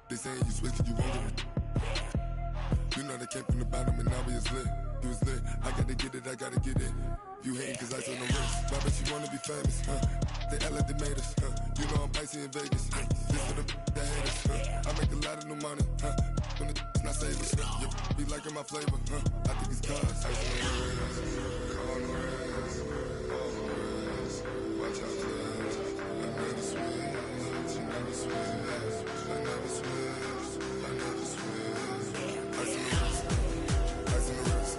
They saying you switch 'cause you want it. You know they came from the bottom and now we is lit. You was lit. I gotta get it, I gotta get it. You hating 'cause I on the wrist. Why bet you wanna be famous, huh? They act like they made us, huh? You know I'm icy in Vegas, huh? This for the that hate us, huh? I make a lot of new money, huh? When the not save us, huh? You be liking my flavor, huh? I think it's cause I on the wrist, on the wrist, on the wrist. Watch out, please. I never switch, I never switch, I never switch, I never switch. I see the wrist, I see the wrist,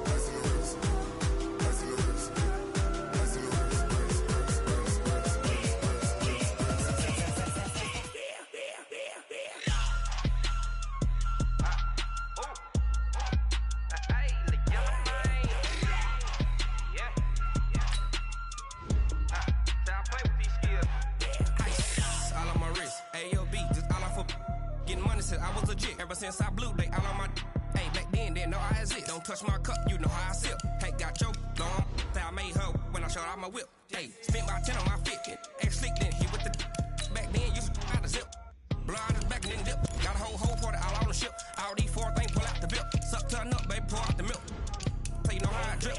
I see the wrist, I see the wrist, I see the wrist, I was legit ever since I blew they all on my hey back then didn't know I had it. Don't touch my cup, you know how I sip. Hey, got choked on. I made her when I showed out my whip. Hey, spent about 10 on my fit. Ex-slick then hit with the back then used to out the zip. Blind is back and then dip. Got a whole party all on the ship. All these four things pull out the bip. Suck turn up, baby, pour out the milk. So you know how I drip.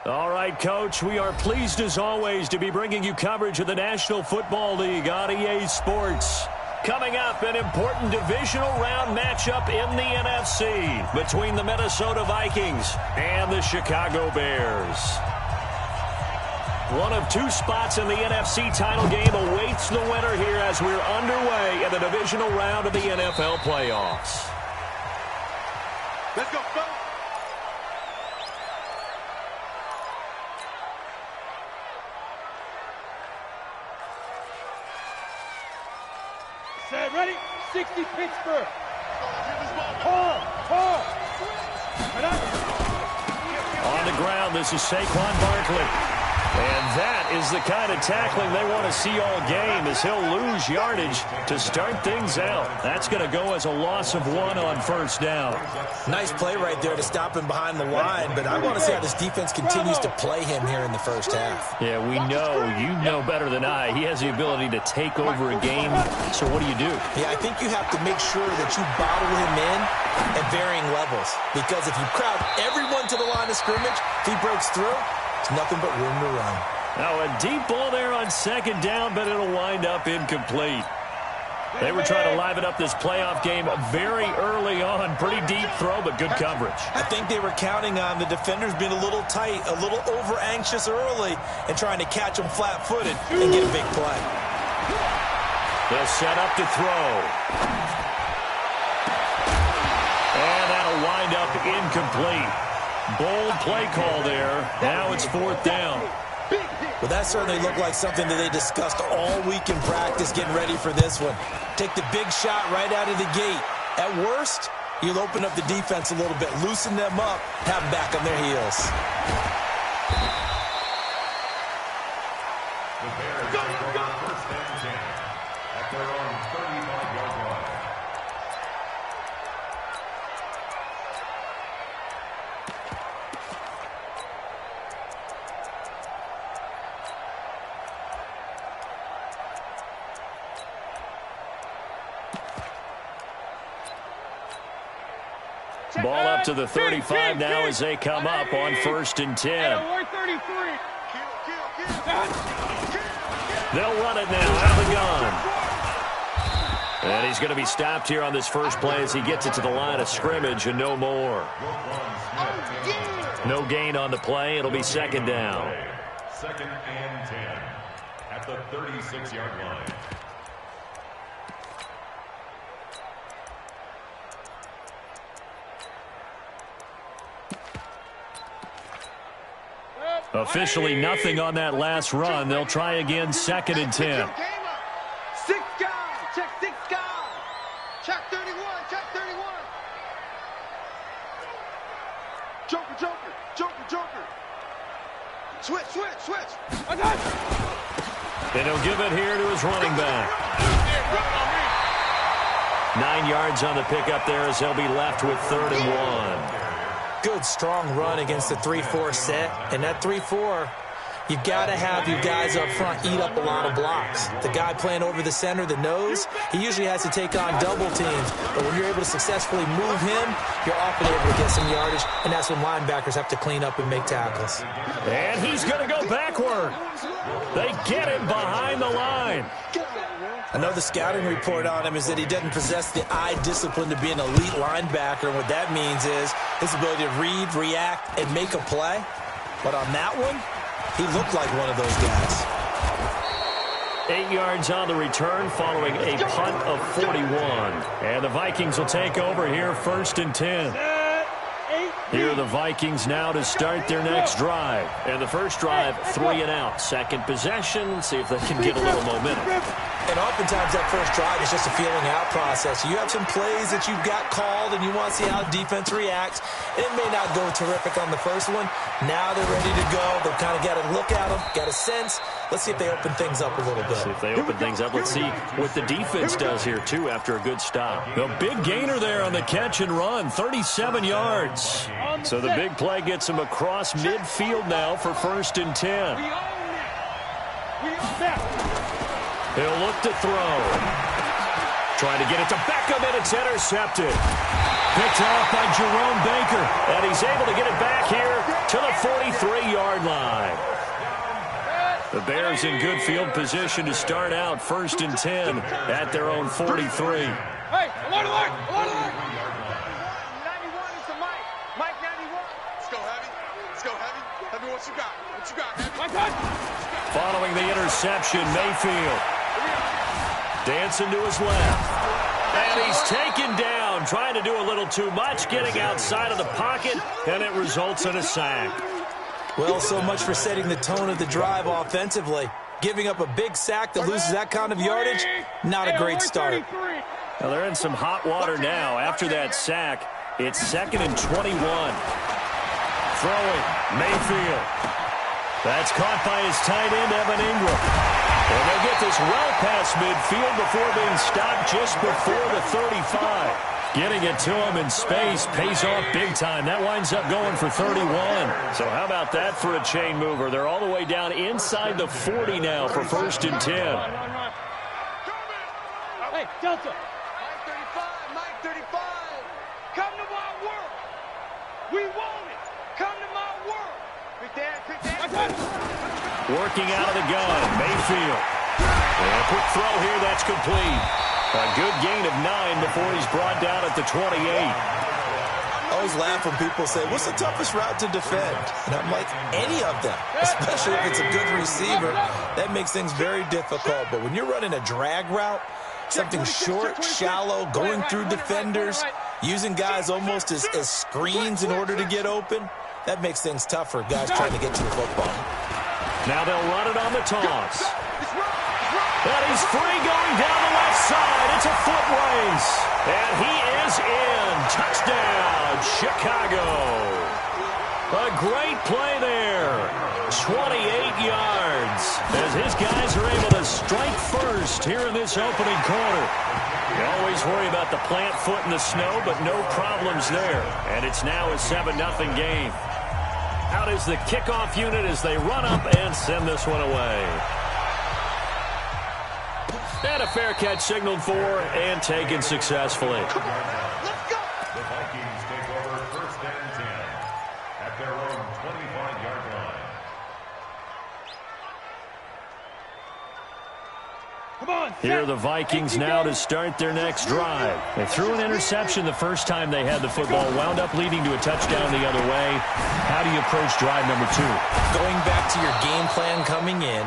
All right, Coach, we are pleased as always to be bringing you coverage of the National Football League on EA Sports. Coming up, an important divisional round matchup in the NFC between the Minnesota Vikings and the Chicago Bears. One of two spots in the NFC title game awaits the winner here as we're underway in the divisional round of the NFL playoffs. Let's go, go. Set, ready? 60 Pittsburgh. On the ground, this is Saquon Barkley. And that is the kind of tackling they want to see all game as he'll lose yardage to start things out. That's going to go as a loss of 1 on first down. Nice play right there to stop him behind the line, but I want to see how this defense continues to play him here in the first half. Yeah, we know. You know better than I. He has the ability to take over a game. So what do you do? Yeah, I think you have to make sure that you bottle him in at varying levels, because if you crowd everyone to the line of scrimmage, if he breaks through, it's nothing but room to run. Now a deep ball there on second down, but it'll wind up incomplete. They were trying to liven up this playoff game very early on. Pretty deep throw, but good coverage. I think they were counting on the defenders being a little tight, a little over-anxious early, and trying to catch them flat-footed and get a big play. They'll set up to throw. And that'll wind up incomplete. Bold play call there. Now it's fourth down. Well, that certainly looked like something that they discussed all week in practice getting ready for this one. Take the big shot right out of the gate. At worst, you'll open up the defense a little bit, loosen them up, have them back on their heels. The Bears are first and 10 at their own 35-yard line. Ball up to the 35 now as they come up on first and 10. They'll run it now out of the gun. And he's going to be stopped here on this first play as he gets it to the line of scrimmage and no more. No gain on the play. It'll be second down. 2nd and 10 at the 36-yard line. Officially nothing on that last run. They'll try again, 2nd and 10. 6 guys. Check 6 guys. Check 31. Check 31. Joker, joker, joker, joker. Switch, switch, switch. And he'll give it here to his running back. 9 yards on the pickup there as they'll be left with 3rd and 1. Good, strong run against the 3-4 set. And that 3-4, you've got to have your guys up front eat up a lot of blocks. The guy playing over the center, the nose, he usually has to take on double teams. But when you're able to successfully move him, you're often able to get some yardage, and that's when linebackers have to clean up and make tackles. And he's going to go backward. They get him behind the line. I know the scouting report on him is that he doesn't possess the eye discipline to be an elite linebacker. What that means is his ability to read, react, and make a play. But on that one, he looked like one of those guys. 8 yards on the return following a punt of 41. And the Vikings will take over here, 1st and 10. Here are the Vikings now to start their next drive. And the first drive, 3 and out. Second possession, see if they can get a little momentum. And oftentimes that first drive is just a feeling out process. You have some plays that you've got called and you want to see how the defense reacts. It may not go terrific on the first one. Now they're ready to go. They've kind of got a look at them, got a sense. Let's see if they open things up a little bit. See if they open things up. Let's see what the defense does here, too, after a good stop. The big gainer there on the catch and run, 37 yards. So the big play gets him across midfield now for 1st and 10. He'll look to throw. Trying to get it to Beckham, and it's intercepted. Picked off by Jerome Baker, and he's able to get it back here to the 43-yard line. The Bears in good field position to start out 1st and 10 at their own 43. Hey, alert, alert, alert, alert. 91 is the mic. Mike 91. Let's go, Heavy. Let's go, Heavy. Heavy, what you got? What you got, Heavy? Following the interception, Mayfield dancing to his left. And he's taken down, trying to do a little too much, getting outside of the pocket, and it results in a sack. Well, so much for setting the tone of the drive offensively. Giving up a big sack that loses that kind of yardage, not a great start. Well, they're in some hot water now. After that sack, it's 2nd and 21. Throwing, Mayfield. That's caught by his tight end, Evan Ingram. And they'll get this well past midfield before being stopped just before the 35. Getting it to him in space pays off big time. That winds up going for 31. So how about that for a chain mover? They're all the way down inside the 40 now for 1st and 10. Hey, Delta. Mike 35, Mike 35. Come to my work. We want it. Come to my work. Quick down. Working out of the gun, Mayfield. And a quick throw here, that's complete. A good gain of 9 before he's brought down at the 28. I always laugh when people say, what's the toughest route to defend? And I'm like, any of them, especially if it's a good receiver. That makes things very difficult. But when you're running a drag route, something short, shallow, going through defenders, using guys almost as screens in order to get open, that makes things tough for guys trying to get to the football. Now they'll run it on the toss. And he's free going down the left side. It's a foot race. And he is in. Touchdown, Chicago. A great play there. 28 yards. As his guys are able to strike first here in this opening quarter. You always worry about the plant foot in the snow, but no problems there. And it's now a 7-0 game. Out is the kickoff unit as they run up and send this one away. And a fair catch signaled for and taken successfully. The Vikings take over 1st and 10 at their own 25-yard line. Here are the Vikings now to start their next drive. They threw an interception the first time they had the football, wound up leading to a touchdown the other way. How do you approach drive number 2? Going back to your game plan coming in,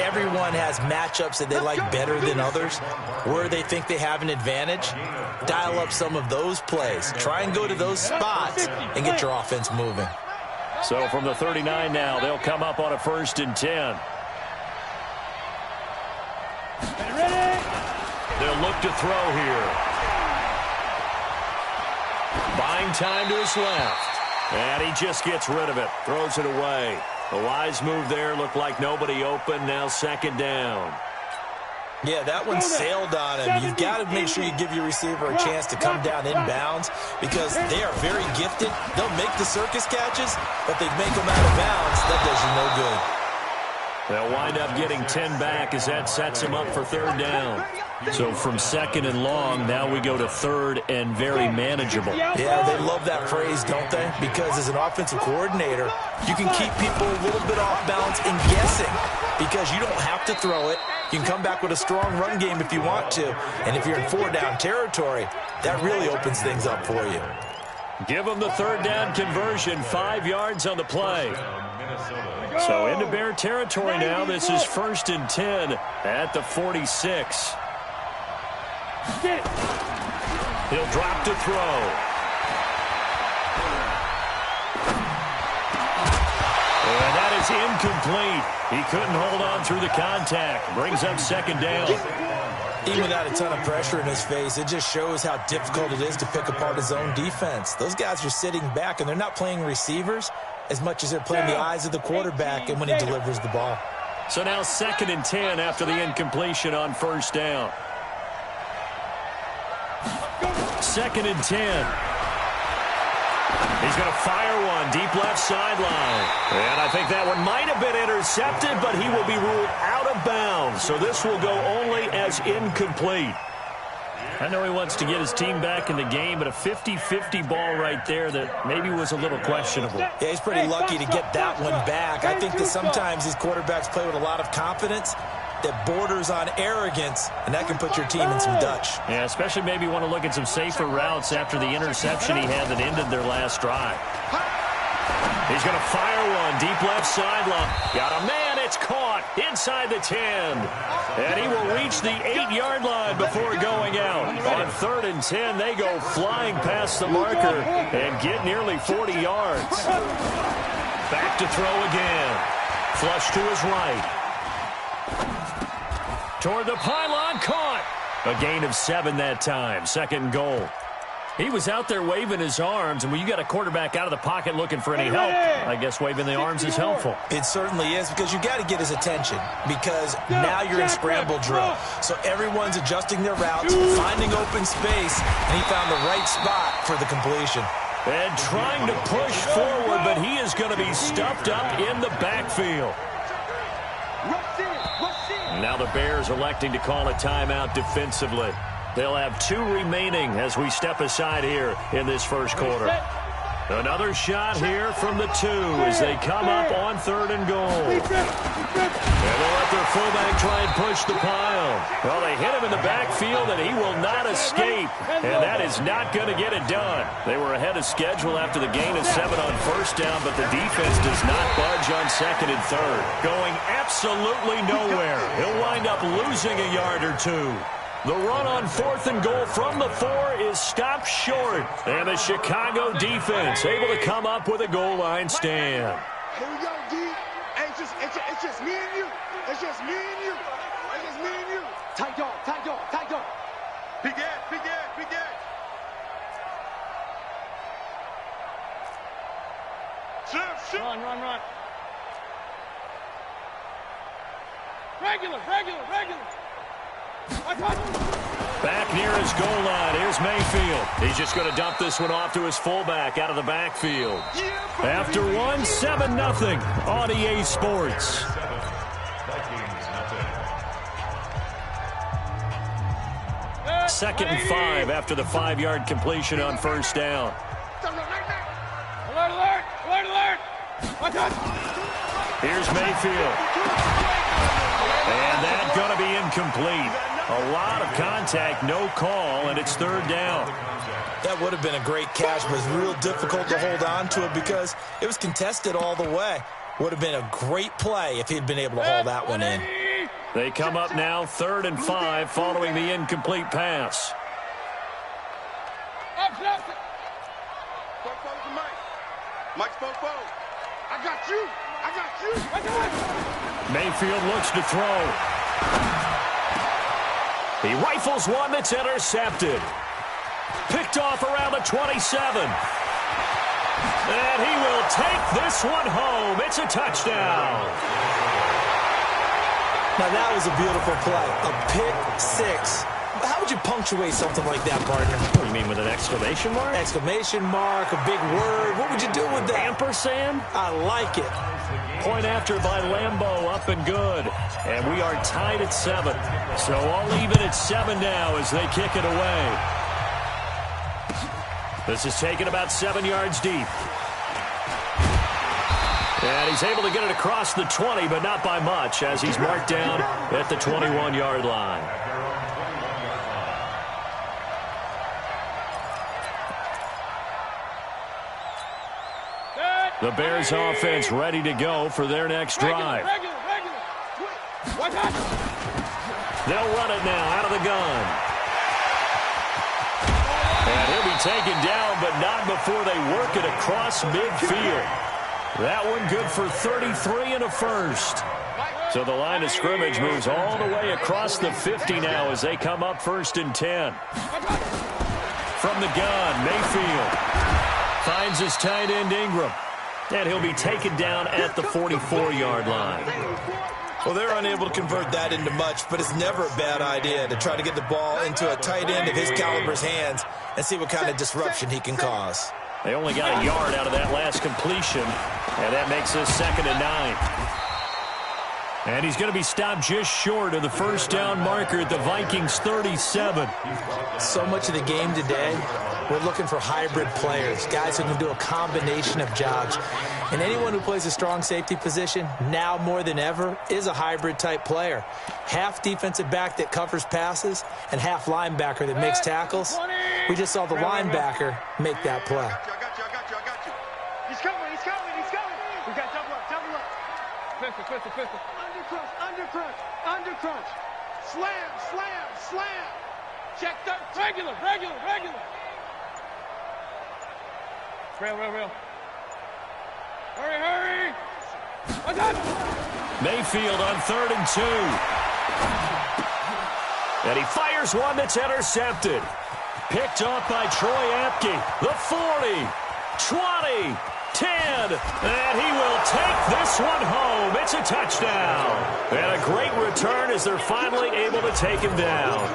everyone has matchups that they like better than others, where they think they have an advantage. Dial up some of those plays. Try and go to those spots and get your offense moving. So from the 39 now, they'll come up on a 1st and 10. They'll look to throw here. Buying time to his left. And he just gets rid of it. Throws it away. A wise move there. Looked like nobody open. Now 2nd down. Yeah, that one sailed on him. You've got to make sure you give your receiver a chance to come down inbounds because they are very gifted. They'll make the circus catches, but they make them out of bounds. That does you no good. They'll wind up getting 10 back as that sets him up for 3rd down. So from 2nd and long, now we go to 3rd and very manageable. Yeah, they love that phrase, don't they? Because as an offensive coordinator, you can keep people a little bit off balance and guessing because you don't have to throw it. You can come back with a strong run game if you want to. And if you're in 4-down territory, that really opens things up for you. Give them the 3rd down conversion, 5 yards on the play. So into Bear territory now. This is 1st and 10 at the 46. He'll drop to throw. And that is incomplete. He couldn't hold on through the contact. Brings up 2nd down. Even without a ton of pressure in his face, it just shows how difficult it is to pick apart his own defense. Those guys are sitting back, and they're not playing receivers as much as they're playing the eyes of the quarterback and when he delivers the ball. So now 2nd and 10 after the incompletion on 1st down. 2nd and 10. He's going to fire one deep left sideline. And I think that one might have been intercepted, but he will be ruled out of bounds. So this will go only as incomplete. I know he wants to get his team back in the game, but a 50-50 ball right there that maybe was a little questionable. Yeah, he's pretty lucky to get that one back. I think that sometimes these quarterbacks play with a lot of confidence that borders on arrogance, and that can put your team in some Dutch. Yeah, especially maybe want to look at some safer routes after the interception he had that ended their last drive. He's going to fire one deep left sideline. Got a man, it's caught inside the 10. And he will reach the 8-yard line before going out. On 3rd and 10, they go flying past the marker and get nearly 40 yards. Back to throw again. Flush to his right. Toward the pylon, caught. A gain of 7 that time. 2nd and goal. He was out there waving his arms, and when you got a quarterback out of the pocket looking for any help, I guess waving the arms is helpful. It certainly is, because you got to get his attention, because now you're in scramble drill. So everyone's adjusting their routes, finding open space, and he found the right spot for the completion. And trying to push forward, but he is going to be stuffed up in the backfield. Now the Bears electing to call a timeout defensively. They'll have 2 remaining as we step aside here in this first quarter. Another shot here from the 2 as they come up on 3rd and goal. And they'll let their fullback try and push the pile. Well, they hit him in the backfield, and he will not escape. And that is not going to get it done. They were ahead of schedule after the gain of 7 on 1st down, but the defense does not budge on 2nd and 3rd. Going absolutely nowhere. He'll wind up losing a yard or 2. The run on 4th and goal from the 4 is stopped short. And the Chicago defense able to come up with a goal line stand. Here we go, D. Hey, it's just me and you. It's just me and you. It's just me and you. Tight dog, tight dog, tight dog. Big ass, big ass, big ass. Shoot. Run. Regular. Back near his goal line. Here's Mayfield. He's just going to dump this one off to his fullback out of the backfield. After 1, 7-0 on EA Sports. Second and 5 after the 5-yard completion on 1st down. Alert! Here's Mayfield. And that's going to be incomplete. A lot of contact, no call, and it's third down. That would have been a great catch, but it's real difficult to hold on to it because it was contested all the way. Would have been a great play if he'd been able to haul that one in. They come up now 3rd and 5 following the incomplete pass. Mike's forward. I got you. Mayfield looks to throw. He rifles one that's intercepted. Picked off around the 27. And he will take this one home. It's a touchdown. Now that was a beautiful play. A pick six. How would you punctuate something like that, partner? What do you mean, with an exclamation mark? Exclamation mark, a big word. What would you do with that? Ampersand? I like it. Point after by Lambeau, up and good. And we are tied at 7. So all even at 7 now as they kick it away. This is taken about 7 yards deep. And he's able to get it across the 20, but not by much, as he's marked down at the 21-yard line. The Bears offense ready to go for their next drive. They'll run it now out of the gun. And he'll be taken down, but not before they work it across midfield. That one good for 33 and a first. So the line of scrimmage moves all the way across the 50 now as they come up 1st and 10. From the gun, Mayfield finds his tight end Ingram. And he'll be taken down at the 44-yard line. Well, they're unable to convert that into much, but it's never a bad idea to try to get the ball into a tight end of his caliber's hands and see what kind of disruption he can cause. They only got a yard out of that last completion, and that makes this 2nd and 9. And he's going to be stopped just short of the first down marker at the Vikings 37. So much of the game today, we're looking for hybrid players, guys who can do a combination of jobs. And anyone who plays a strong safety position, now more than ever, is a hybrid-type player. Half defensive back that covers passes and half linebacker that makes tackles. We just saw the linebacker make that play. I got you. He's coming. We got double up. Pistol. Undercrunch. Slam. Check third. Regular. Real. Hurry. Mayfield on 3rd and 2. And he fires one that's intercepted. Picked off by Troy Apke. The 40, 20, 10. And he will take this one home. It's a touchdown. And a great return as they're finally able to take him down.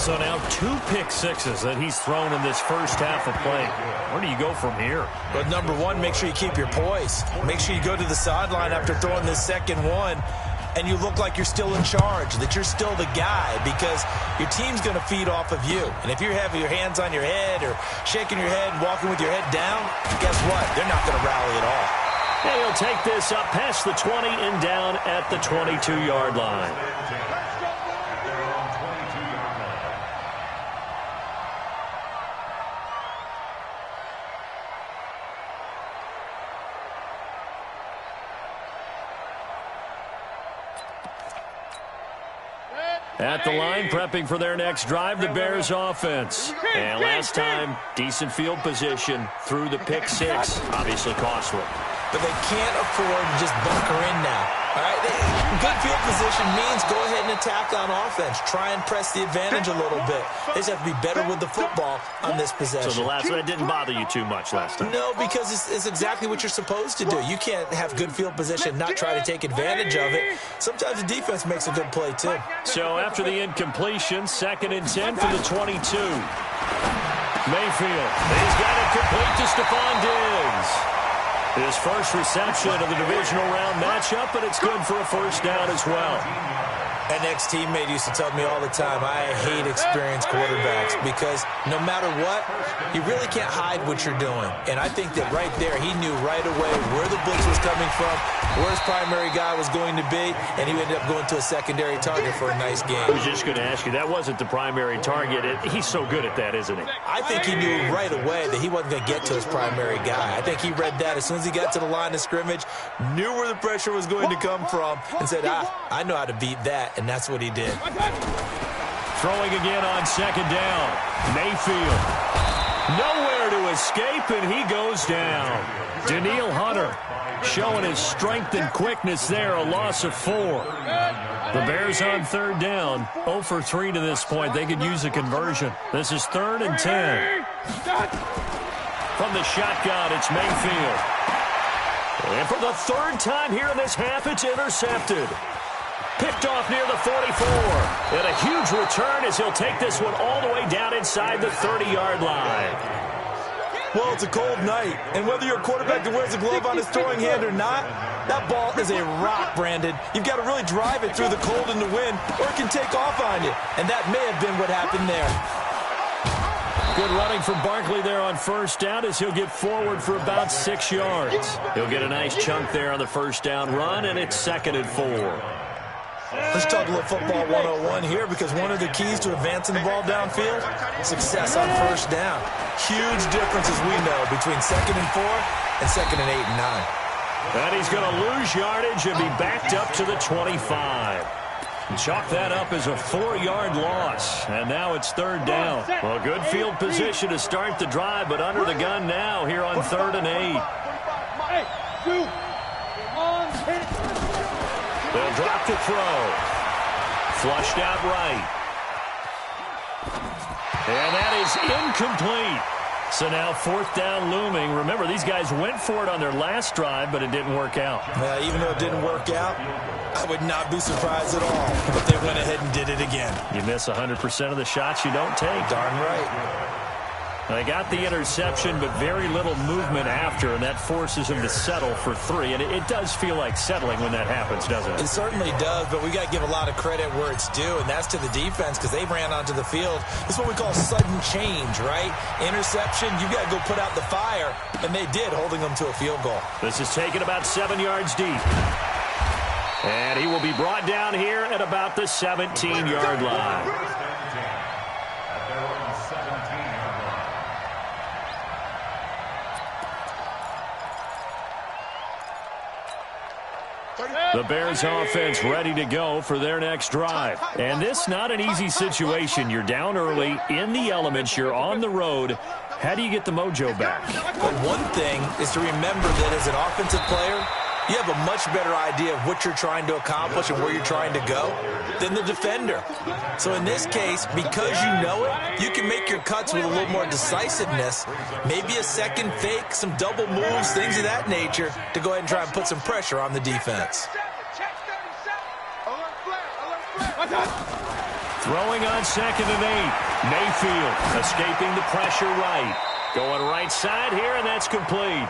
So now 2 pick sixes that he's thrown in this first half of play. Where do you go from here? But number one, make sure you keep your poise. Make sure you go to the sideline after throwing this second one, and you look like you're still in charge, that you're still the guy, because your team's going to feed off of you. And if you're having your hands on your head or shaking your head, walking with your head down, guess what? They're not going to rally at all. And he'll take this up past the 20 and down at the 22-yard line. At the line, prepping for their next drive, the Bears offense. And last time, decent field position through the pick six. Obviously costly. But they can't afford to just bunker in now. All right? Good field position means go ahead and attack on offense. Try and press the advantage a little bit. They just have to be better with the football on this possession. So the last one didn't bother you too much last time? No, because it's exactly what you're supposed to do. You can't have good field position, not try to take advantage of it. Sometimes the defense makes a good play, too. So after the incompletion, 2nd and 10 for the 22. Mayfield, he's got it complete to Stephon Diggs. His first reception of the divisional round matchup, but it's good for a first down as well. An ex-teammate used to tell me all the time, I hate experienced quarterbacks because no matter what, you really can't hide what you're doing. And I think that right there, he knew right away where the blitz was coming from, where his primary guy was going to be, and he ended up going to a secondary target for a nice game. I was just going to ask you, that wasn't the primary target. He's so good at that, isn't he? I think he knew right away that he wasn't going to get to his primary guy. I think he read that as soon as he got to the line of scrimmage, knew where the pressure was going to come from, and said, I know how to beat that, and that's what he did. Throwing again on second down. Mayfield. Nowhere to escape, and he goes down. Daniil Hunter showing his strength and quickness there, a loss of 4. The Bears on third down, 0 for 3 to this point. They could use a conversion. This is 3rd and 10. From the shotgun, it's Mayfield. And for the 3rd time here in this half, it's intercepted. Picked off near the 44. And a huge return as he'll take this one all the way down inside the 30-yard line. Well, it's a cold night, and whether you're a quarterback that wears a glove on his throwing hand or not, that ball is a rock, Brandon. You've got to really drive it through the cold and the wind, or it can take off on you. And that may have been what happened there. Good running from Barkley there on first down as he'll get forward for about 6 yards. He'll get a nice chunk there on the first down run, and it's 2nd and 4. Let's talk a little football 101 here, because one of the keys to advancing the ball downfield, success on first down. Huge difference, as we know, between 2nd and 4 and 2nd and 8 and 9. And he's going to lose yardage and be backed up to the 25. Chalk that up as a 4-yard loss, and now it's 3rd down. Well, good field position to start the drive, but under the gun now here on 3rd and 8. They'll drop to throw. Flushed out right. And that is incomplete. So now 4th down looming. Remember, these guys went for it on their last drive, but it didn't work out. Even though it didn't work out, I would not be surprised at all if they went ahead and did it again. You miss 100% of the shots you don't take. Darn right. They got the interception, but very little movement after, and that forces him to settle for 3. And it does feel like settling when that happens, doesn't it? It certainly does, but we got to give a lot of credit where it's due, and that's to the defense, because they ran onto the field. It's what we call sudden change, right? Interception, you got to go put out the fire, and they did, holding them to a field goal. This is taken about 7 yards deep. And he will be brought down here at about the 17-yard line. The Bears offense ready to go for their next drive. And this not an easy situation. You're down early, in the elements, you're on the road. How do you get the mojo back? Well, one thing is to remember that as an offensive player, you have a much better idea of what you're trying to accomplish and where you're trying to go than the defender. So in this case, because you know it, you can make your cuts with a little more decisiveness, maybe a second fake, some double moves, things of that nature, to go ahead and try and put some pressure on the defense. Throwing on 2nd and 8. Mayfield escaping the pressure right. Going right side here, and that's complete.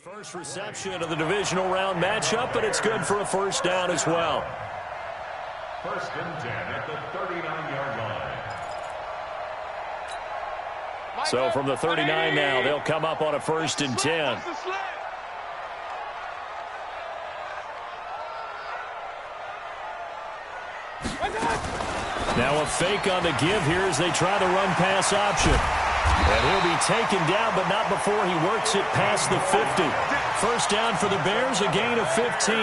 First reception of the divisional round matchup, but it's good for a 1st down as well. 1st and 10 at the 39-yard line. So from the 39 now, they'll come up on a 1st and 10. Now a fake on the give here as they try the run-pass option. And he'll be taken down, but not before he works it past the 50. 1st down for the Bears, a gain of 15.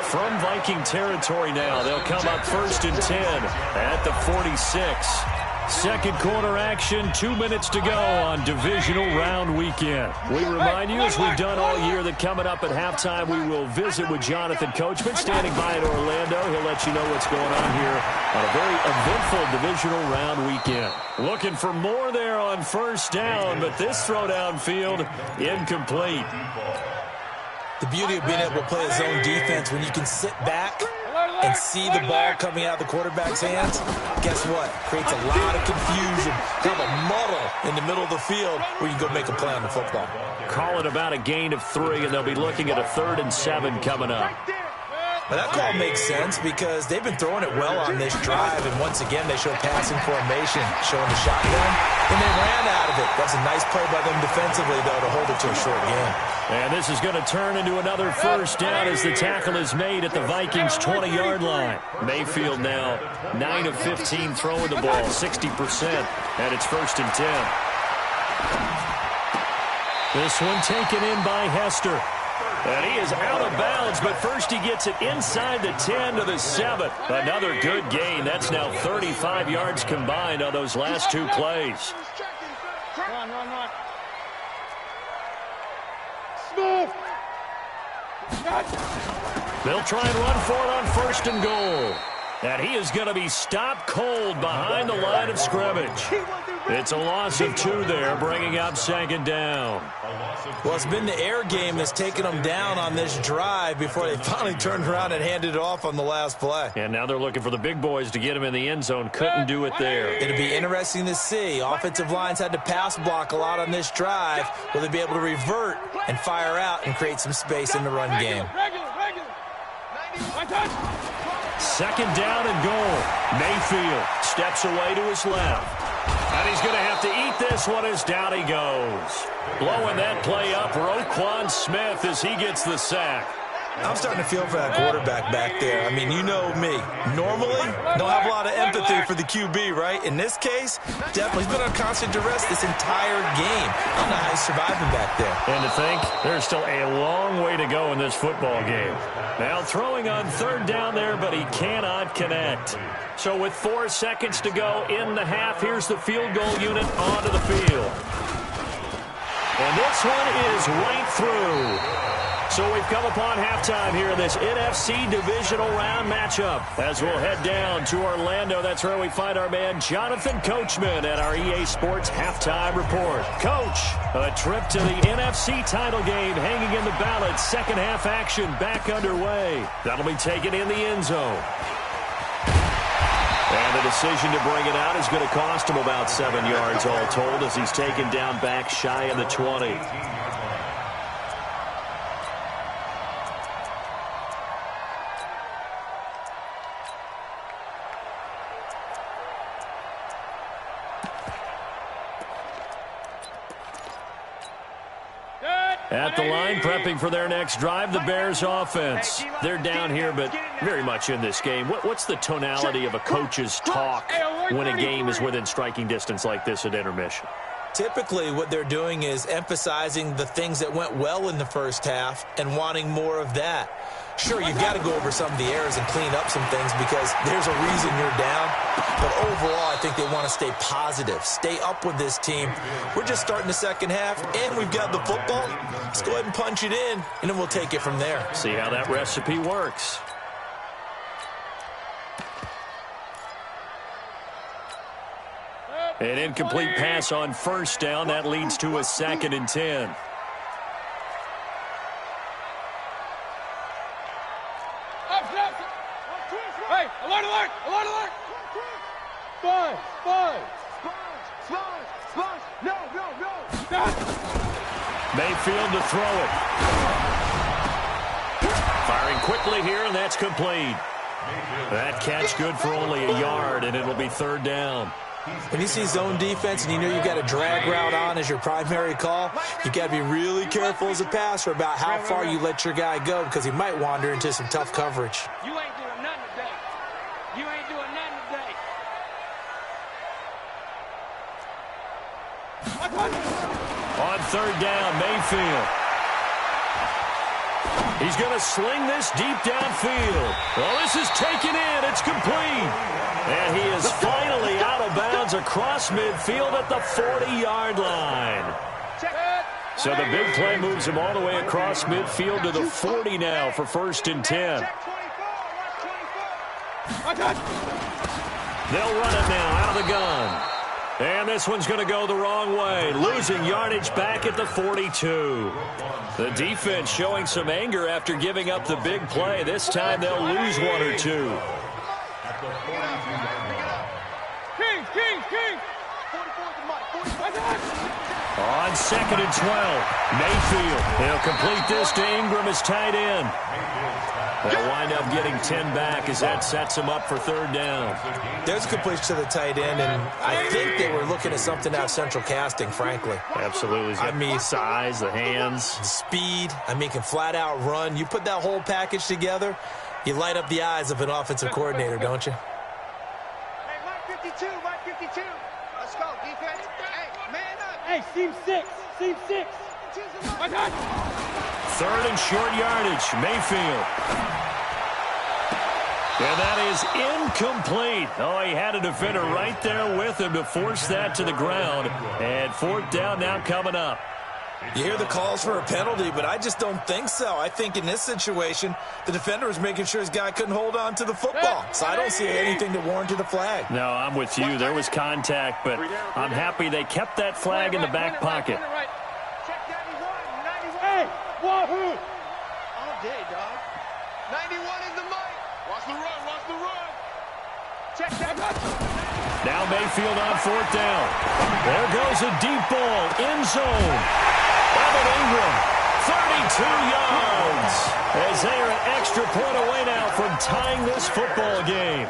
From Viking territory now, they'll come up 1st and 10 at the 46. Second quarter action, 2 minutes to go on divisional round weekend. We remind you, as we've done all year, that coming up at halftime, we will visit with Jonathan Coachman standing by in Orlando. He'll let you know what's going on here on a very eventful divisional round weekend. Looking for more there on 1st down, but this throw downfield incomplete. The beauty of being able to play a zone defense when you can sit back and see the ball coming out of the quarterback's hands, guess what? Creates a lot of confusion, kind of a muddle in the middle of the field where you can go make a play on the football. Call it about a gain of 3, and they'll be looking at a 3rd and 7 coming up. Well, that call makes sense because they've been throwing it well on this drive, and once again, they show passing formation, showing the shotgun, and they ran out of it. That's a nice play by them defensively, though, to hold it to a short game. And this is going to turn into another 1st down as the tackle is made at the Vikings' 20-yard line. Mayfield now 9 of 15 throwing the ball, 60%, and it's 1st and 10. This one taken in by Hester. And he is out of bounds, but first he gets it inside the 10 to the 7. Another good gain. That's now 35 yards combined on those last 2 plays. Run. Smooth. They'll try and run for it on 1st and goal. And he is going to be stopped cold behind the line of scrimmage. It's a loss of 2 there, bringing up 2nd down. Well, it's been the air game that's taken them down on this drive before they finally turned around and handed it off on the last play. And now they're looking for the big boys to get him in the end zone. Couldn't do it there. It'll be interesting to see. Offensive lines had to pass block a lot on this drive. Will they be able to revert and fire out and create some space in the run game? Regular. 2nd down and goal. Mayfield steps away to his left. And he's going to have to eat this one as down he goes. Blowing that play up, Roquan Smith as he gets the sack. I'm starting to feel for that quarterback back there. I mean, you know me. Normally, don't have a lot of empathy for the QB, right? In this case, definitely. He's been on constant duress this entire game. I don't know how he's surviving back there. And to think, there's still a long way to go in this football game. Now throwing on 3rd down there, but he cannot connect. So with 4 seconds to go in the half, here's the field goal unit onto the field. And this one is right through. So we've come upon halftime here in this NFC Divisional Round matchup. As we'll head down to Orlando, that's where we find our man Jonathan Coachman at our EA Sports Halftime Report. Coach, a trip to the NFC title game hanging in the balance. 2nd half action back underway. That'll be taken in the end zone. And the decision to bring it out is going to cost him about 7 yards all told as he's taken down back shy of the 20. At the line, prepping for their next drive, the Bears offense. They're down here, but very much in this game. What's the tonality of a coach's talk when a game is within striking distance like this at intermission? Typically, what they're doing is emphasizing the things that went well in the 1st half and wanting more of that. Sure, you've got to go over some of the errors and clean up some things because there's a reason you're down. But overall, I think they want to stay positive, stay up with this team. We're just starting the 2nd half, and we've got the football. Let's go ahead and punch it in, and then we'll take it from there. See how that recipe works. An incomplete pass on 1st down. That leads to a 2nd and 10. Hey, alert! Sponge! No! Mayfield to throw it. Firing quickly here, and that's complete. That catch good for only a yard, and it'll be 3rd down. When you see zone defense and you know you've got a drag route on as your primary call, you've got to be really careful as a passer about how far you let your guy go because he might wander into some tough coverage. You ain't doing nothing today. On 3rd down, Mayfield. He's going to sling this deep downfield. Well, this is taken in. It's complete. And he is finally out of bounds across midfield at the 40-yard line. So the big play moves him all the way across midfield to the 40 now for 1st and 10. They'll run it now out of the gun. And this one's going to go the wrong way, losing yardage back at the 42. The defense showing some anger after giving up the big play. This time they'll lose one or two. On 2nd and 12, Mayfield. He'll complete this to Ingram as tight end. They'll wind up getting 10 back as that sets him up for 3rd down. There's a completion to the tight end, and I think they were looking at something out of central casting, frankly. Absolutely. I mean, size, the hands. The speed. I mean, can flat out run. You put that whole package together, you light up the eyes of an offensive coordinator, don't you? Hey, Mike 52, Mike 52. Let's go, defense. Hey, man up. Hey, seam 6, seam 6. My God. 3rd and short yardage, Mayfield. And that is incomplete. Oh, he had a defender right there with him to force that to the ground. And 4th down now coming up. You hear the calls for a penalty, but I just don't think so. I think in this situation, the defender was making sure his guy couldn't hold on to the football. So I don't see anything to warrant the flag. No, I'm with you. There was contact, but I'm happy they kept that flag in the back pocket. Check 91, 91. Hey, wahoo! All day, dog. 91 is the mic. Watch the run, watch the run. Check that. Now Mayfield on 4th down. There goes a deep ball, end zone. Evan Ingram, 32 yards. As they are an extra point away now from tying this football game.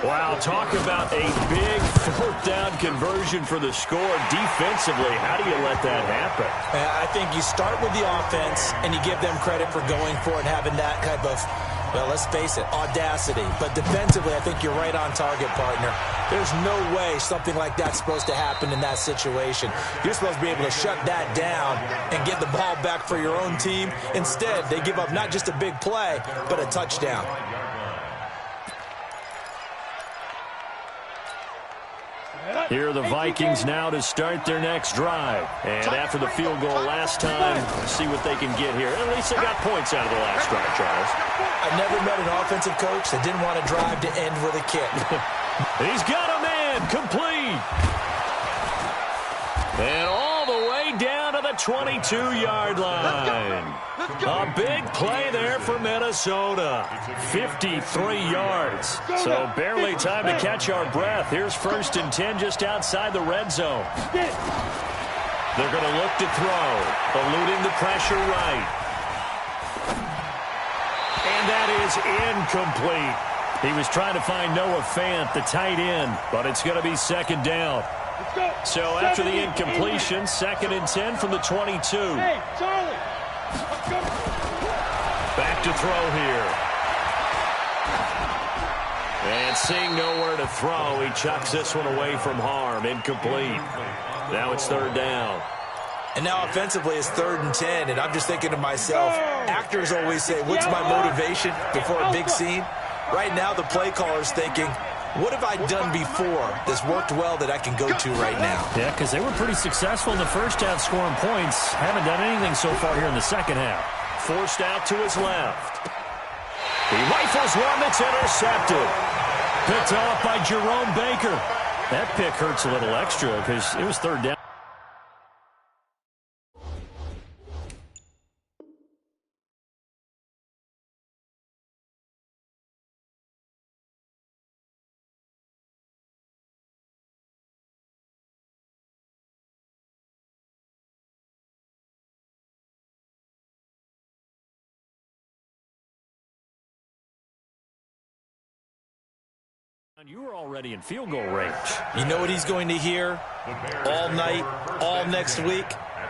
Wow, talk about a big 4th down conversion for the score. Defensively, how do you let that happen? I think you start with the offense, and you give them credit for going for it and having that type of, well, let's face it, audacity. But defensively, I think you're right on target, partner. There's no way something like that's supposed to happen in that situation. You're supposed to be able to shut that down and get the ball back for your own team. Instead, they give up not just a big play, but a touchdown. Here are the Vikings now to start their next drive. And after the field goal last time, see what they can get here. At least they got points out of the last drive, Charles. I've never met an offensive coach that didn't want to drive to end with a kick. He's got a man, complete. And all the way down to the 22-yard line. A big play there for Minnesota. 53 yards. So barely time to catch our breath. Here's 1st and 10 just outside the red zone. They're going to look to throw. Eluding the pressure right. And that is incomplete. He was trying to find Noah Fant, the tight end, but it's going to be 2nd down. So after the incompletion, 2nd and 10 from the 22. Hey, Charlie. Back to throw here. And seeing nowhere to throw, he chucks this one away from harm. Incomplete. Now it's 3rd down. And now offensively it's 3rd and 10, and I'm just thinking to myself, actors always say, what's my motivation before a big scene? Right now the play caller's thinking, what have I done before that's worked well that I can go to right now? Yeah, because they were pretty successful in the first half scoring points. Haven't done anything so far here in the second half. Forced out to his left. He rifles one that's intercepted. Picked off by Jerome Baker. That pick hurts a little extra because it was 3rd down. You were already in field goal range. You know what he's going to hear all night, all next week?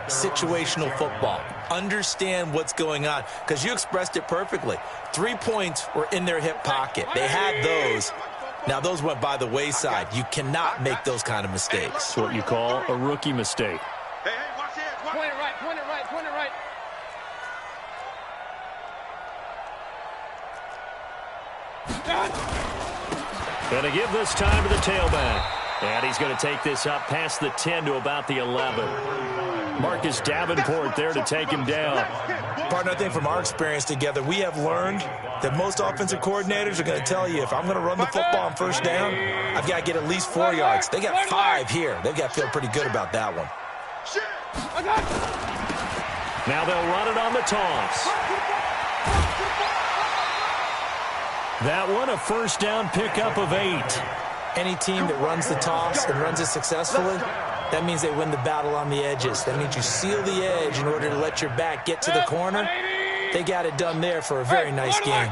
Situational football. Understand what's going on, because you expressed it perfectly. 3 points were in their hip pocket. They had those. Now, those went by the wayside. You cannot make those kind of mistakes. That's what you call a rookie mistake. Hey, watch it. Point it right, point it right, point it right. Going to give this time to the tailback. And he's going to take this up past the 10 to about the 11. Marcus Davenport there to take him down. Partner, I think from our experience together, we have learned that most offensive coordinators are going to tell you, if I'm going to run the football on first down, I've got to get at least 4 yards. They got 5 here. They've got to feel pretty good about that one. Now they'll run it on the toss. That one, a first down pickup of 8. Any team that runs the toss and runs it successfully, that means they win the battle on the edges. That means you seal the edge in order to let your back get to the corner. They got it done there for a very nice game.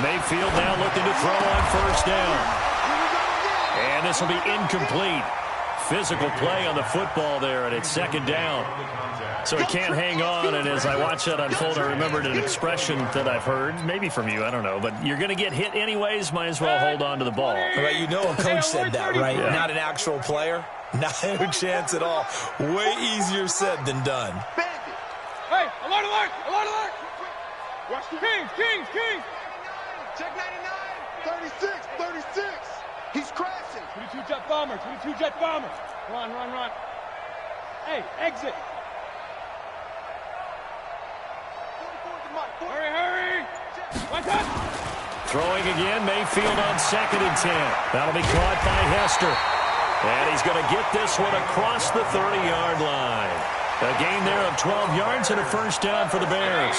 Mayfield now looking to throw on first down. And this will be incomplete. Physical play on the football there, and it's second down. So he can't hang on, and as I watch that unfold, I remembered an expression that I've heard, maybe from you, I don't know, but you're going to get hit anyways, might as well hold on to the ball. Right, you know a coach said that, right? Yeah. Not an actual player. Not a chance at all. Way easier said than done. Hey, alert, alert, alert, alert! Watch the Kings, Kings, Kings! Check 99, 36, 36! He's crashing! 22 jet bomber, 22 jet bomber! Run, run, run. Hey, exit! Hurry, hurry! One touch! Throwing again, Mayfield on 2nd and 10. That'll be caught by Hester. And he's going to get this one across the 30-yard line. A gain there of 12 yards and a first down for the Bears.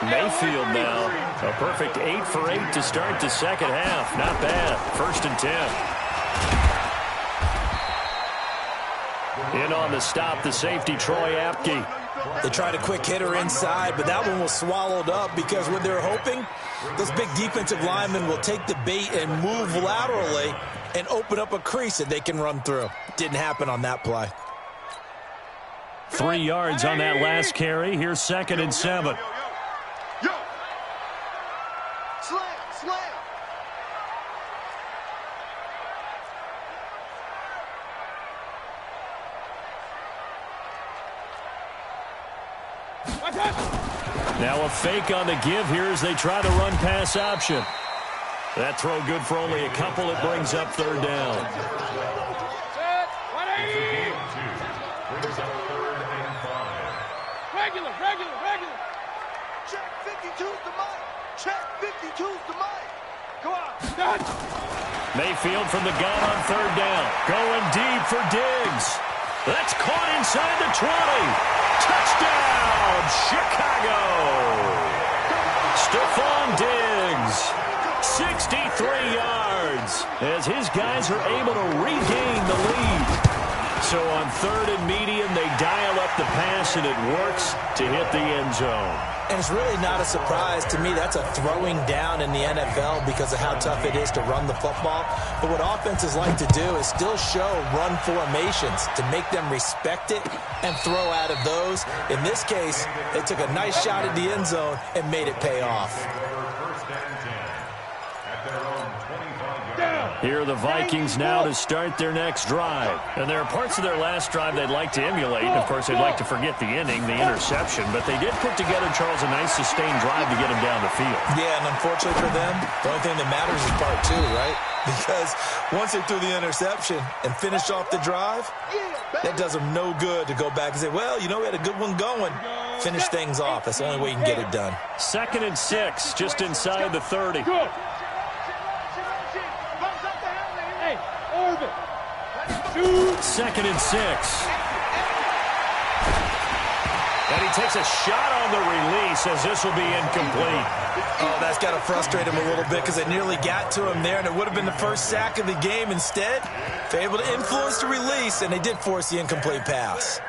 Mayfield now, a perfect 8 for 8 to start the second half. Not bad. 1st and 10. In on the stop, the safety, Troy Apke. They tried a quick hitter inside, but that one was swallowed up because what they're hoping, those big defensive linemen will take the bait and move laterally and open up a crease that they can run through. Didn't happen on that play. 3 yards on that last carry. Here's 2nd and 7. Slam, slam! Now a fake on the give here as they try to run pass option. That throw good for only a couple. It brings up 3rd down. Regular, regular, regular. Check 52's the mic. Check 52's the mic. Go on. Mayfield from the gun on 3rd down. Going deep for Diggs. That's caught inside the 20. Touchdown, Chicago. Stephon Diggs, 63 yards, as his guys are able to regain the lead. So on 3rd and medium, they dial up the pass, and it works to hit the end zone. And it's really not a surprise to me. That's a throwing down in the NFL because of how tough it is to run the football. But what offenses like to do is still show run formations to make them respect it and throw out of those. In this case, they took a nice shot at the end zone and made it pay off. Here are the Vikings now to start their next drive. And there are parts of their last drive they'd like to emulate. And, of course, they'd like to forget the ending, the interception. But they did put together, Charles, a nice sustained drive to get them down the field. Yeah, and unfortunately for them, the only thing that matters is part 2, right? Because once they threw the interception and finished off the drive, that does them no good to go back and say, well, you know, we had a good one going. Finish things off. That's the only way you can get it done. 2nd and 6, just inside the 30. Orbit. 2nd and 6. And he takes a shot on the release as this will be incomplete. Oh, that's got to frustrate him a little bit because it nearly got to him there, and it would have been the first sack of the game. Instead, they're able to influence the release, and they did force the incomplete pass.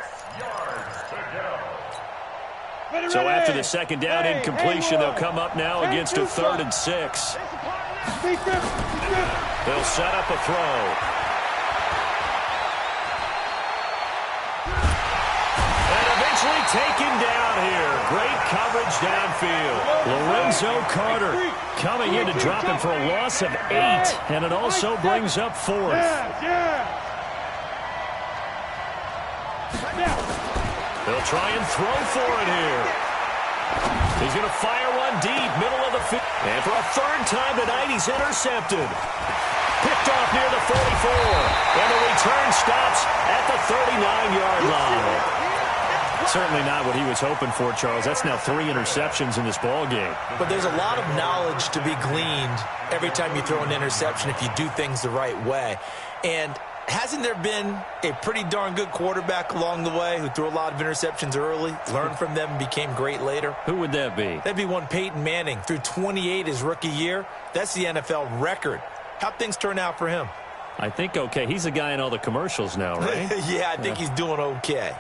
So after the second down incompletion, they'll come up now against a 3rd and 6. They'll set up a throw. And eventually taken down here. Great coverage downfield. Lorenzo Carter coming in to drop him for a loss of 8. And it also brings up 4th. They'll try and throw for it here. He's going to fire one deep, middle of the field. And for a 3rd time tonight, he's intercepted. Picked picked off near the 44. And the return stops at the 39-yard line. Certainly not what he was hoping for, Charles. That's now 3 interceptions in this ball game. But there's a lot of knowledge to be gleaned every time you throw an interception if you do things the right way. And hasn't there been a pretty darn good quarterback along the way who threw a lot of interceptions early, learned from them, and became great later? Who would that be? That'd be one Peyton Manning. Threw 28 his rookie year. That's the NFL record. How'd things turn out for him? I think okay. He's a guy in all the commercials now, right? Yeah, I think he's doing okay.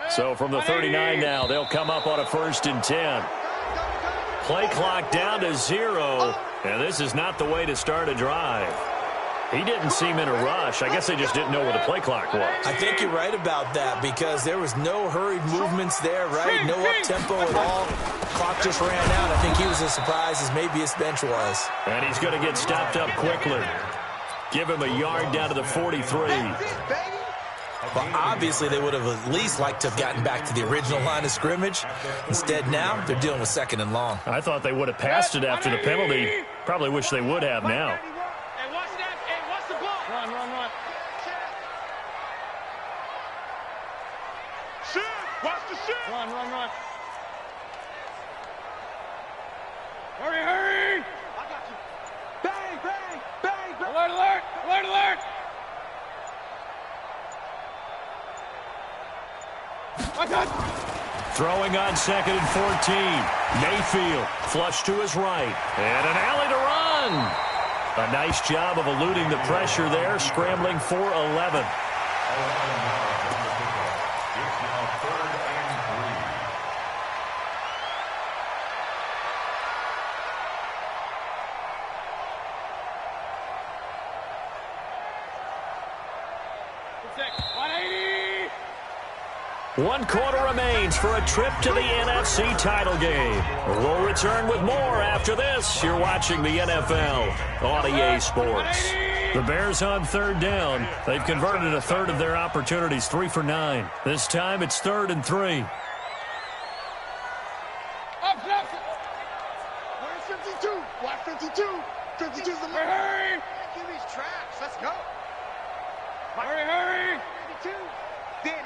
So from the 39 now, they'll come up on a 1st and 10. Play clock down to 0. And this is not the way to start a drive. He didn't seem in a rush. I guess they just didn't know where the play clock was. I think you're right about that because there was no hurried movements there, right? No up-tempo at all. Clock just ran out. I think he was as surprised as maybe his bench was. And he's going to get stopped up quickly. Give him a yard down to the 43. Well, obviously, they would have at least liked to have gotten back to the original line of scrimmage. Instead, now they're dealing with 2nd and long. I thought they would have passed it after the penalty. Probably wish they would have now. Hey, watch that. Hey, watch the block. Run. Shoot. Watch the shoot. Run. Hurry. I got you. Bang. Alert. Throwing on 2nd and 14. Mayfield flush to his right. And an alley to run. A nice job of eluding the pressure there, scrambling for 11. One quarter remains for a trip to the NFC title game. We'll return with more after this. You're watching the NFL on EA Sports. The Bears on 3rd down. They've converted a third of their opportunities, 3 for 9. This time it's 3rd and 3. Where's 52? Watch 52. 52's the line. Hurry. Give these traps. Let's go. Hurry. 52. Danny.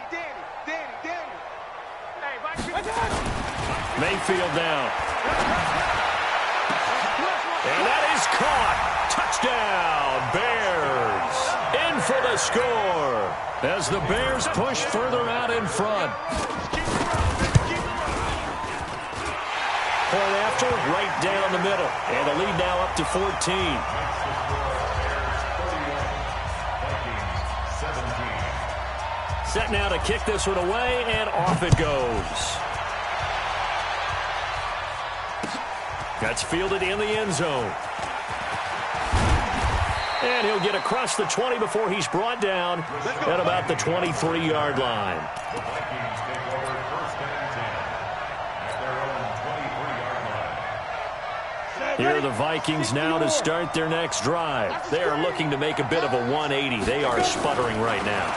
Hey, Vikings. Mayfield down. And that is caught. Touchdown, Bears. In for the score as the Bears push further out in front. Point after, right down the middle. And the lead now up to 14. Set now to kick this one away, and off it goes. That's fielded in the end zone. And he'll get across the 20 before he's brought down at about the 23-yard line. The Vikings take over 1st and 10 at their own 23-yard line. Here are the Vikings now to start their next drive. They are looking to make a bit of a 180. They are sputtering right now.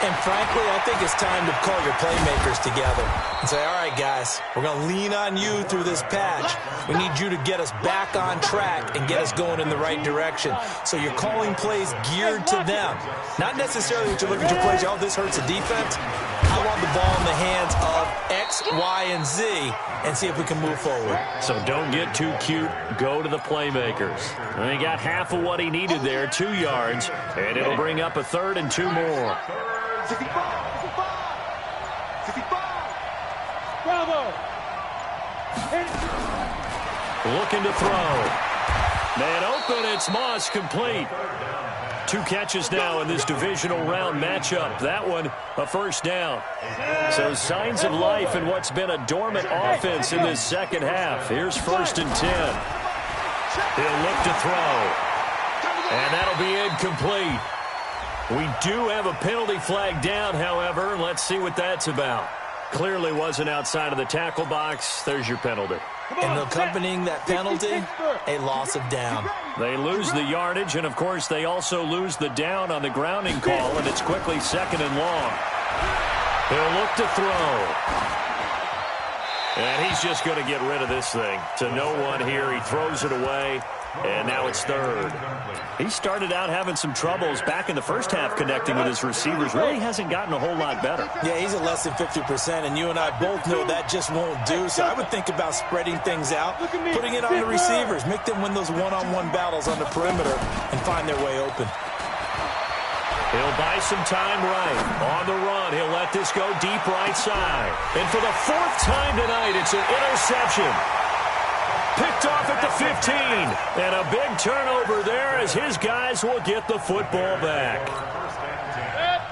And frankly, I think it's time to call your playmakers together and say, all right, guys, we're going to lean on you through this patch. We need you to get us back on track and get us going in the right direction. So you're calling plays geared to them. Not necessarily that you look at your plays, oh, this hurts the defense. I want the ball in the hands of X, Y, and Z and see if we can move forward. So don't get too cute. Go to the playmakers. And he got half of what he needed there, 2 yards, and it'll bring up a 3rd and 2 more. 55. Bravo. Looking to throw. Man open, it's Moss, complete. 2 catches now in this divisional round matchup. That one, a 1st down. So signs of life in what's been a dormant offense in this second half. Here's 1st and 10. He'll look to throw. And that'll be incomplete. We do have a penalty flag down, however. Let's see what that's about. Clearly wasn't outside of the tackle box. There's your penalty. And accompanying that penalty, a loss of down. They lose the yardage, and, of course, they also lose the down on the grounding call, and it's quickly 2nd and long. He'll look to throw. And he's just going to get rid of this thing. To no one here. He throws it away. And now it's third. He started out having some troubles back in the first half connecting with his receivers. Really hasn't gotten a whole lot better. Yeah, he's at less than 50%, and you and I both know that just won't do. So I would think about spreading things out, putting it on the receivers, make them win those one-on-one battles on the perimeter and find their way open. He'll buy some time right. On the run, he'll let this go deep right side. And for the fourth time tonight, it's an interception. Picked off at the 15. And a big turnover there as his guys will get the football back.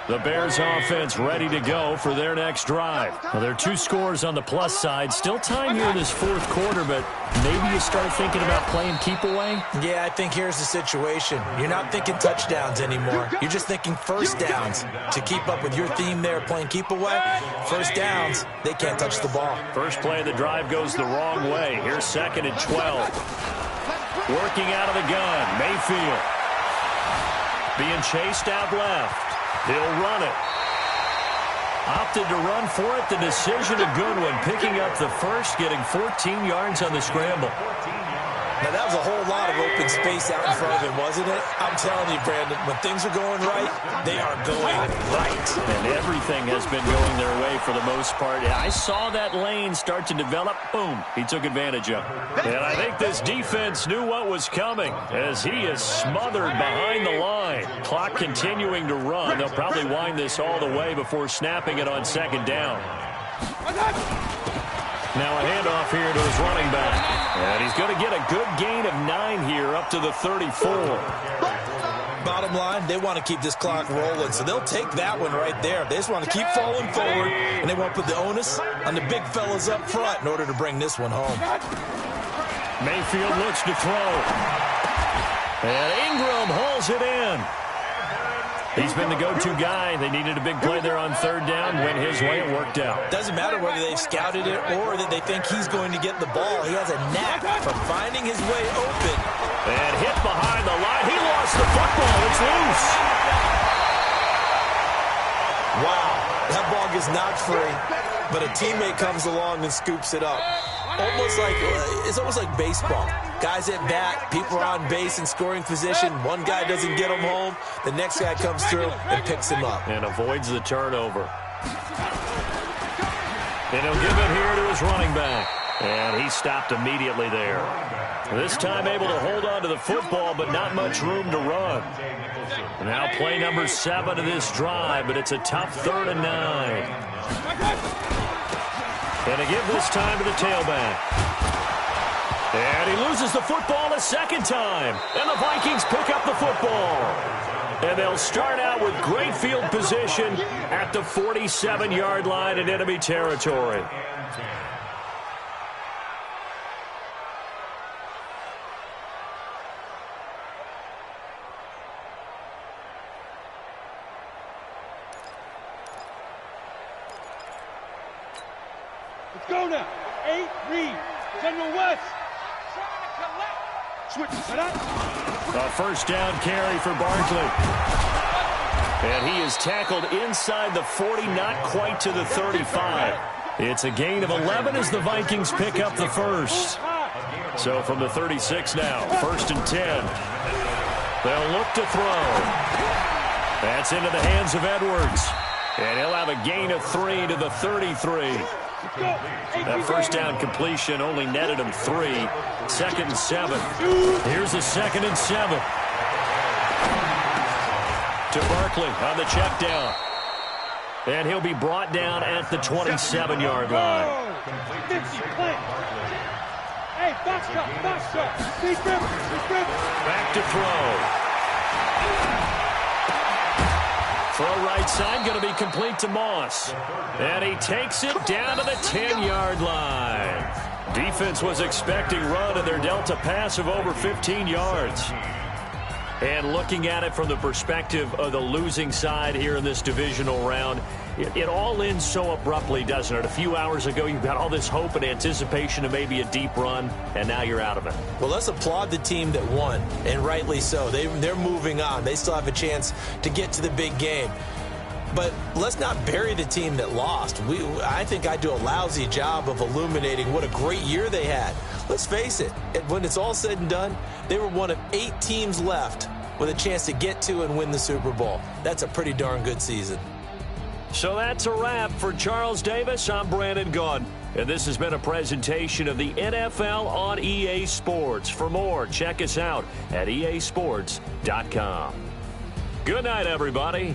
The Bears offense ready to go for their next drive. Well, there are 2 scores on the plus side. Still time here in this fourth quarter, but maybe you start thinking about playing keep away? Yeah, I think here's the situation. You're not thinking touchdowns anymore. You're just thinking first downs. To keep up with your theme there, playing keep away, first downs, they can't touch the ball. First play of the drive goes the wrong way. Here's 2nd and 12. Working out of the gun, Mayfield. Being chased out left. He'll run it. Opted to run for it. The decision a good one. Picking up the first, getting 14 yards on the scramble. Now, that was a whole lot of open space out in front of him, wasn't it? I'm telling you, Brandon, when things are going right, they are going right. And everything has been going their way for the most part. I saw that lane start to develop. Boom. He took advantage of it. And I think this defense knew what was coming as he is smothered behind the line. Clock continuing to run. They'll probably wind this all the way before snapping it on 2nd down. Now a handoff here to his running back. And he's going to get a good gain of 9 here up to the 34. Bottom line, they want to keep this clock rolling, so they'll take that one right there. They just want to keep falling forward, and they want to put the onus on the big fellas up front in order to bring this one home. Mayfield looks to throw. And Ingram hauls it in. He's been the go-to guy. They needed a big play there on 3rd down. Went his way. It worked out. Doesn't matter whether they've scouted it or that they think he's going to get the ball. He has a knack for finding his way open. And hit behind the line. He lost the football. It's loose. Wow. That ball gets knocked free, but a teammate comes along and scoops it up. It's almost like baseball. Guys at bat, people are on base in scoring position. One guy doesn't get him home. The next guy comes through and picks him up. And avoids the turnover. And he'll give it here to his running back. And he stopped immediately there. This time able to hold on to the football, but not much room to run. And now play number 7 of this drive, but it's a tough 3rd and 9. And to give this time to the tailback. And he loses the football a 2nd time. And the Vikings pick up the football. And they'll start out with great field position at the 47-yard line in enemy territory. Let's go now. 8, read. General West. Switch. A first down carry for Barkley. And he is tackled inside the 40, not quite to the 35. It's a gain of 11 as the Vikings pick up the first. So from the 36 now, 1st and 10. They'll look to throw. That's into the hands of Edwards. And he'll have a gain of 3 to the 33. That first down completion only netted him 3. 2nd and 7. Here's a 2nd and 7. To Barkley on the check down. And he'll be brought down at the 27-yard line. Hey, box cut. Back to throw. Throw right side, going to be complete to Moss. And he takes it down to the 10-yard line. Defense was expecting run, and they're dealt a pass of over 15 yards. And looking at it from the perspective of the losing side here in this divisional round, it all ends so abruptly, doesn't it? A few hours ago, you've got all this hope and anticipation of maybe a deep run, and now you're out of it. Well, let's applaud the team that won, and rightly so. They're moving on. They still have a chance to get to the big game. But let's not bury the team that lost. I think I do a lousy job of illuminating what a great year they had. Let's face it, when it's all said and done, they were one of 8 teams left with a chance to get to and win the Super Bowl. That's a pretty darn good season. So that's a wrap. For Charles Davis, I'm Brandon Gaudin. And this has been a presentation of the NFL on EA Sports. For more, check us out at easports.com. Good night, everybody.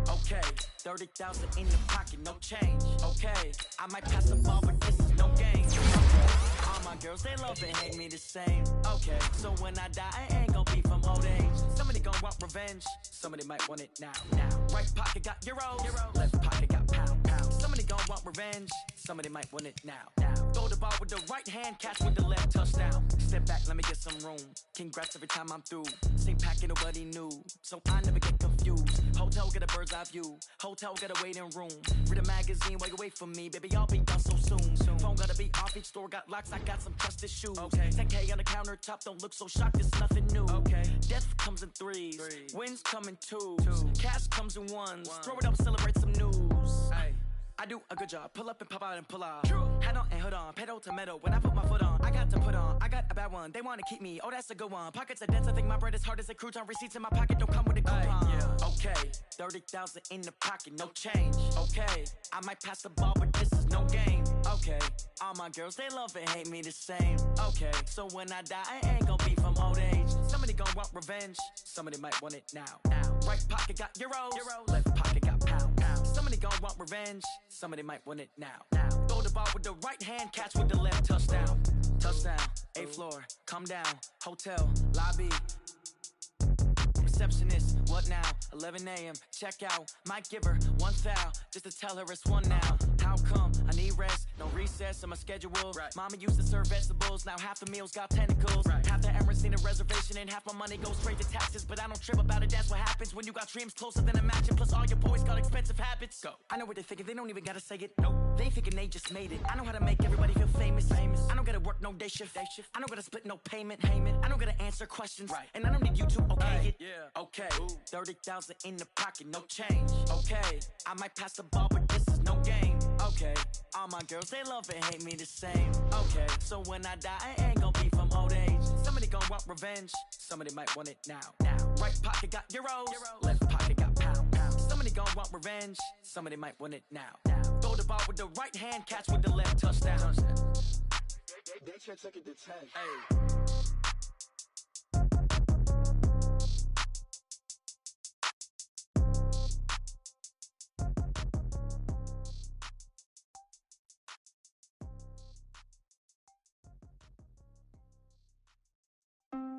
Okay, 30,000 in the pocket, no change. Okay, I might pass the ball, but this is no game. All my girls, they love and hate me the same. Okay, so when I die, I ain't gonna be from old age. Somebody gonna want revenge, somebody might want it now. Right pocket got euros, left pocket got pound. Somebody gonna want revenge, somebody might want it now. Throw the ball with the right hand, catch with the left, touchdown. Step back, let me get some room. Congrats every time I'm through. Same packet, nobody knew, so I never get confused. Hotel get a bird's eye view, hotel get a waiting room. Read a magazine while you wait for me, baby, I'll be done so soon. Phone gotta be off, each store got locks, I got some trusted shoes. 10K on the countertop, don't look so shocked, it's nothing new. Death comes in threes, wins come in twos, cash comes in ones. Throw it up, celebrate some news. I do a good job, pull up and pop out and pull out. Head on and hood on, pedal to metal. When I put my foot on, I got to put on. I got a bad one, they wanna keep me, oh that's a good one. Pockets are dense, I think my bread is hard as a crouton. Receipts in my pocket don't come with a coupon. Okay, 30,000 in the pocket, no change. Okay, I might pass the ball, but this is no game. Okay, all my girls, they love and hate me the same. Okay, so when I die, I ain't gonna be from old age. Somebody gonna want revenge, somebody might want it now. Right pocket got euros, left pocket got pound. Somebody gonna want revenge, somebody might want it now. Throw the ball with the right hand, catch with the left, touchdown. Touchdown, 8th floor, come down, hotel, lobby. Receptionist, what now? 11 a.m., check out. Might give her one foul, just to tell her it's one now. How come? I need rest, no recess in my schedule. Mama used to serve vegetables, now half the meals got tentacles. Half the Emirates need a reservation and half my money goes straight to taxes. But I don't trip about it, that's what happens when you got dreams closer than a match. And plus all your boys got expensive habits. Go. I know what they're thinking, they don't even gotta say it. Nope. They thinking they just made it. I know how to make everybody feel famous. I don't gotta work no day shift. I don't gotta split no payment. I don't gotta answer questions. And I don't need you to okay it. Okay, 30,000 in the pocket, no change. Okay, I might pass the ball, but this is no game. Okay, all my girls, they love and hate me the same. Okay, so when I die, I ain't gonna be from old age. Somebody gonna want revenge, somebody might want it now. Right pocket got euros, left pocket got pound. Somebody gonna want revenge, somebody might want it now. Throw the ball with the right hand, catch with the left, touchdown. They should take it to 10.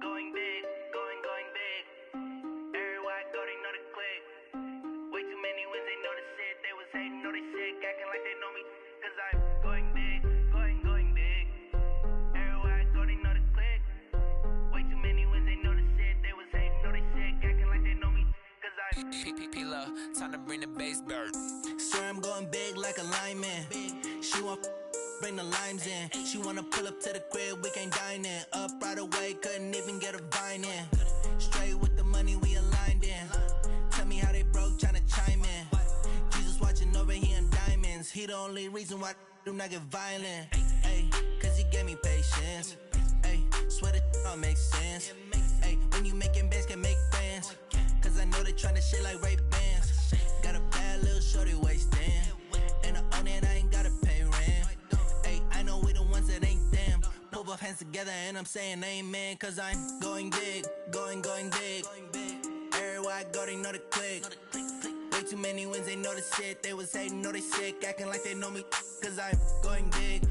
Going big, going big. Everywhere I go, they know the click. Way too many wins, they know the shit. They was hating, know they sick, acting like they know me. Cause I'm going big, going big. Everywhere I go, they know the click. Way too many wins, they know the shit. They was hating, know they sick, acting like they know me. Cause I'm P-P-P-Love, time to bring the bass bird. Sir, I'm going big like a lineman. She want bring the limes in. She wanna pull up to the crib, we can't dine in. Up right away, couldn't even get a vine in. Straight with the money we aligned in. Tell me how they broke, tryna chime in. Jesus watching over here in diamonds. He the only reason why I do not get violent. Ay, cause he gave me patience. Ay, swear that all makes sense. Ay, when you making bands, can make friends. Cause I know they tryna shit like Ray-Bans. Got a bad little shorty wasting. And I own it, I ain't gotta pay rent. Ay, I know we the ones that ain't them. Pull both hands together and I'm saying amen. Cause I'm going big, going big. Everywhere I go, they know the click. Way too many wins, they know the shit. They was hating, know they sick, acting like they know me. Cause I'm going big,